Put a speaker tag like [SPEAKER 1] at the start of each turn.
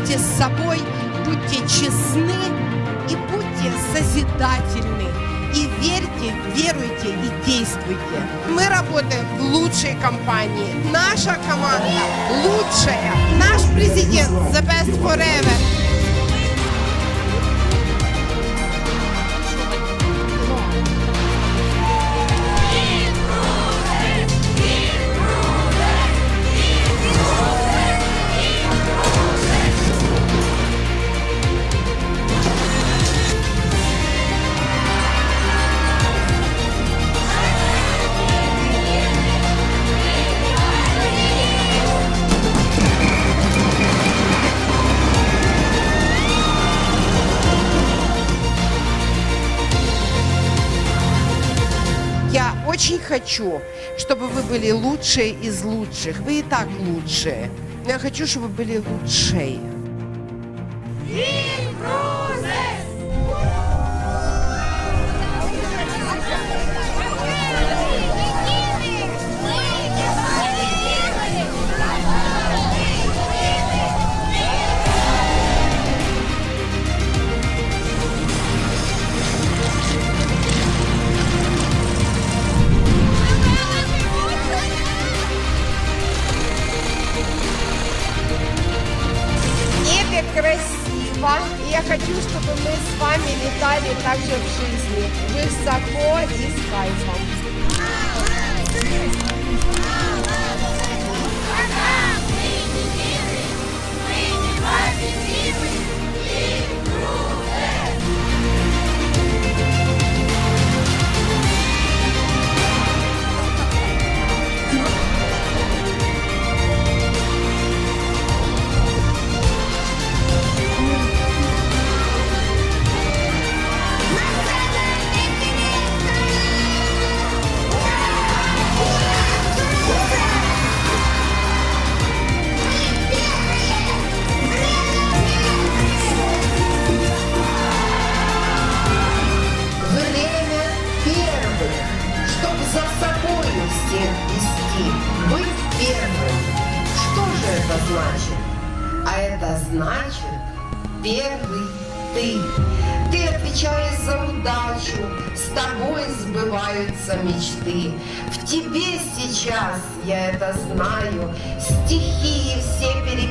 [SPEAKER 1] Будьте с собой, будьте честны и будьте созидательны. И верьте, веруйте и действуйте. Мы работаем в лучшей компании. Наша команда лучшая. Наш президент the best forever. Я очень хочу, чтобы вы были лучшие из лучших. Вы и так лучшие. Но я хочу, чтобы вы были лучшие. Небе красиво, и я хочу, чтобы мы с вами летали также в жизни, высоко и с кайфом.
[SPEAKER 2] Время первых, чтоб за собою всех вести, быть первым. Что же это значит? А это значит, первый ты. Ты отвечаешь за удачу, с тобой сбываются мечты. В тебе сейчас, я это знаю, стихии все переплетаются.